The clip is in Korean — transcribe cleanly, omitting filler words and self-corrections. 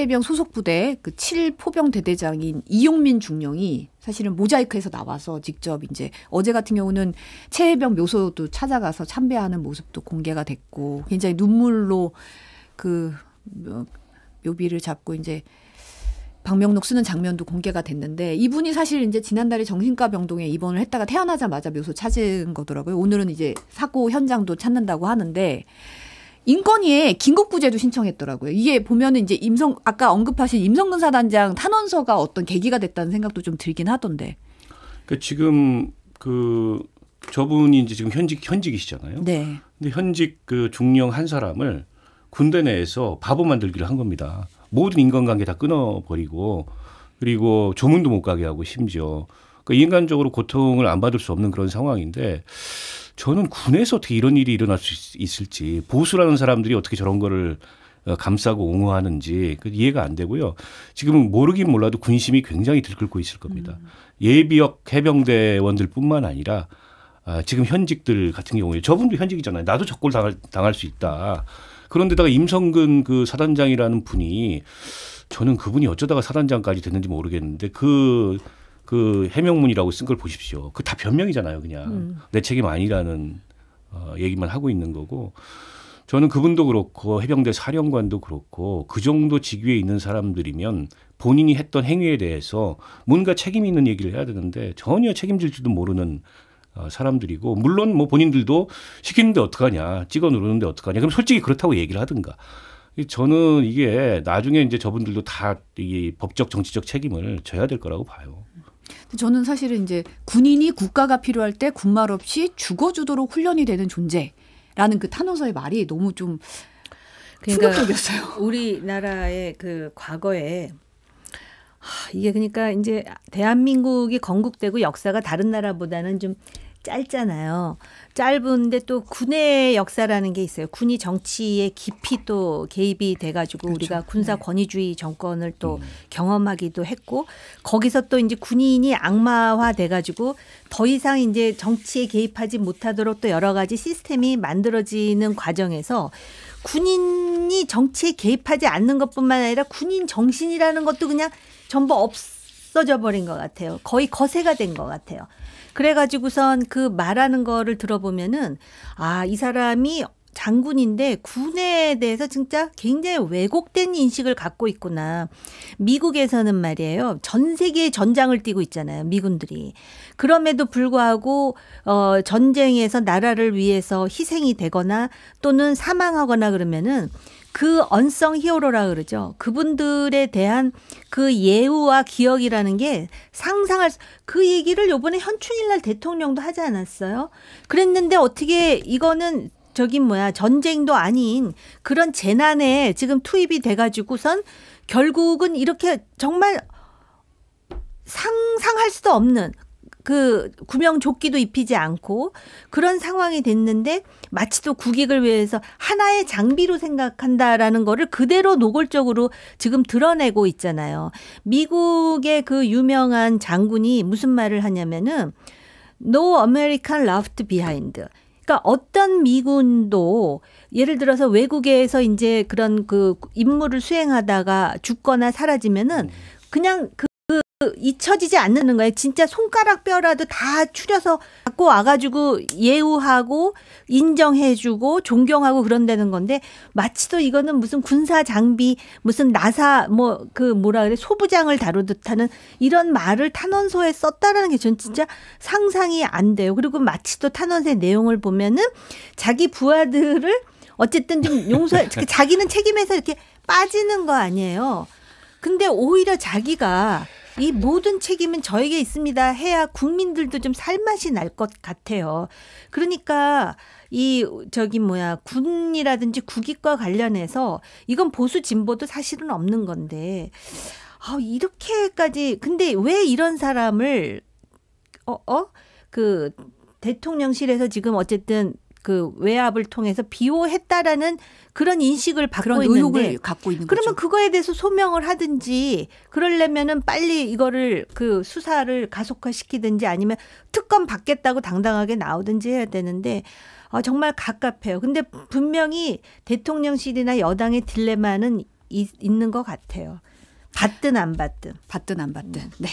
해병 소속 부대 그 7포병 대대장인 이용민 중령이 사실은 모자이크에서 나와서 직접 이제 어제 같은 경우는 최해병 묘소도 찾아가서 참배하는 모습도 공개가 됐고 굉장히 눈물로 그 묘비를 잡고 이제 방명록 쓰는 장면도 공개가 됐는데 이분이 사실 이제 지난달에 정신과 병동에 입원을 했다가 태어나자마자 묘소 찾은 거더라고요. 오늘은 이제 사고 현장도 찾는다고 하는데 인권위에 긴급구제도 신청했더라고요. 이게 보면은 이제 아까 언급하신 임성근 사단장 탄원서가 어떤 계기가 됐다는 생각도 좀 들긴 하던데. 그 지금 저분이 이제 지금 현직이시잖아요. 네. 근데 현직 그 중령 한 사람을 군대 내에서 바보 만들기를 한 겁니다. 모든 인간관계 다 끊어버리고 그리고 조문도 못 가게 하고 심지어 그러니까 인간적으로 고통을 안 받을 수 없는 그런 상황인데 저는 군에서 어떻게 이런 일이 일어날 수 있을지 보수라는 사람들이 어떻게 저런 거를 감싸고 옹호하는지 이해가 안 되고요. 지금은 모르긴 몰라도 군심이 굉장히 들끓고 있을 겁니다. 예비역 해병대원들뿐만 아니라 지금 현직들 같은 경우에 저분도 현직이잖아요. 나도 적골 당할 수 있다. 그런데다가 임성근 그 사단장이라는 분이 저는 그분이 어쩌다가 사단장까지 됐는지 모르겠는데 그 해명문이라고 쓴 걸 보십시오. 그 다 변명이잖아요. 그냥 내 책임 아니라는 얘기만 하고 있는 거고 저는 그분도 그렇고 해병대 사령관도 그렇고 그 정도 직위에 있는 사람들이면 본인이 했던 행위에 대해서 뭔가 책임 있는 얘기를 해야 되는데 전혀 책임질 줄도 모르는 사람들이고 물론 뭐 본인들도 시키는데 어떡하냐 찍어 누르는데 어떡하냐 그럼 솔직히 그렇다고 얘기를 하든가 저는 이게 나중에 이제 저분들도 다 이 법적 정치적 책임을 져야 될 거라고 봐요. 저는 사실은 이제 군인이 국가가 필요할 때 군말 없이 죽어주도록 훈련이 되는 존재라는 그 탄원서의 말이 너무 좀 충격적이었어요. 우리나라의 그 과거에 이게 그러니까 이제 대한민국이 건국되고 역사가 다른 나라보다는 좀 짧잖아요. 짧은데 또 군의 역사라는 게 있어요. 군이 정치에 깊이 또 개입이 돼가지고 그렇죠. 우리가 군사 권위주의 정권을 또 경험하기도 했고 거기서 또 이제 군인이 악마화 돼가지고 더 이상 이제 정치에 개입하지 못하도록 또 여러 가지 시스템이 만들어지는 과정에서 군인이 정치에 개입하지 않는 것뿐만 아니라 군인 정신이라는 것도 그냥 전부 없어져 버린 것 같아요. 거의 거세가 된 것 같아요. 그래가지고선 그 말하는 거를 들어보면은 이 사람이 장군인데 군에 대해서 진짜 굉장히 왜곡된 인식을 갖고 있구나. 미국에서는 말이에요. 전 세계에 전장을 뛰고 있잖아요. 미군들이. 그럼에도 불구하고 전쟁에서 나라를 위해서 희생이 되거나 또는 사망하거나 그러면은 그 언성 히어로라 그러죠. 그분들에 대한 그 예우와 기억이라는 게 그 얘기를 요번에 현충일날 대통령도 하지 않았어요. 그랬는데 어떻게 이거는 전쟁도 아닌 그런 재난에 지금 투입이 돼가지고선 결국은 이렇게 정말 상상할 수도 없는 그 구명조끼도 입히지 않고 그런 상황이 됐는데 마치 또 국익을 위해서 하나의 장비로 생각한다라는 거를 그대로 노골적으로 지금 드러내고 있잖아요. 미국의 그 유명한 장군이 무슨 말을 하냐면은 No American left behind. 그러니까 어떤 미군도 예를 들어서 외국에서 이제 그런 그 임무를 수행하다가 죽거나 사라지면은 그냥 잊혀지지 않는 거예요. 진짜 손가락 뼈라도 다 추려서 갖고 와가지고 예우하고 인정해주고 존경하고 그런다는 건데 마치 또 이거는 무슨 군사 장비 무슨 나사 소부장을 다루듯 하는 이런 말을 탄원서에 썼다라는 게 전 진짜 상상이 안 돼요. 그리고 마치 또 탄원서의 내용을 보면은 자기 부하들을 어쨌든 좀 자기는 책임에서 이렇게 빠지는 거 아니에요. 근데 오히려 자기가 이 모든 책임은 저에게 있습니다 해야 국민들도 좀 살맛이 날 것 같아요. 그러니까 군이라든지 국익과 관련해서 이건 보수 진보도 사실은 없는 건데 이렇게까지 근데 왜 이런 사람을 그 대통령실에서 지금 어쨌든 그 외압을 통해서 비호했다라는 그런 인식을 받고 있는데 의혹을 갖고 있는 거죠. 그러면 그거에 대해서 소명을 하든지 그러려면은 빨리 이거를 그 수사를 가속화시키든지 아니면 특검 받겠다고 당당하게 나오든지 해야 되는데 정말 갑갑해요. 근데 분명히 대통령실이나 여당의 딜레마는 있는 것 같아요. 받든 안 받든. 받든 안 받든. 네.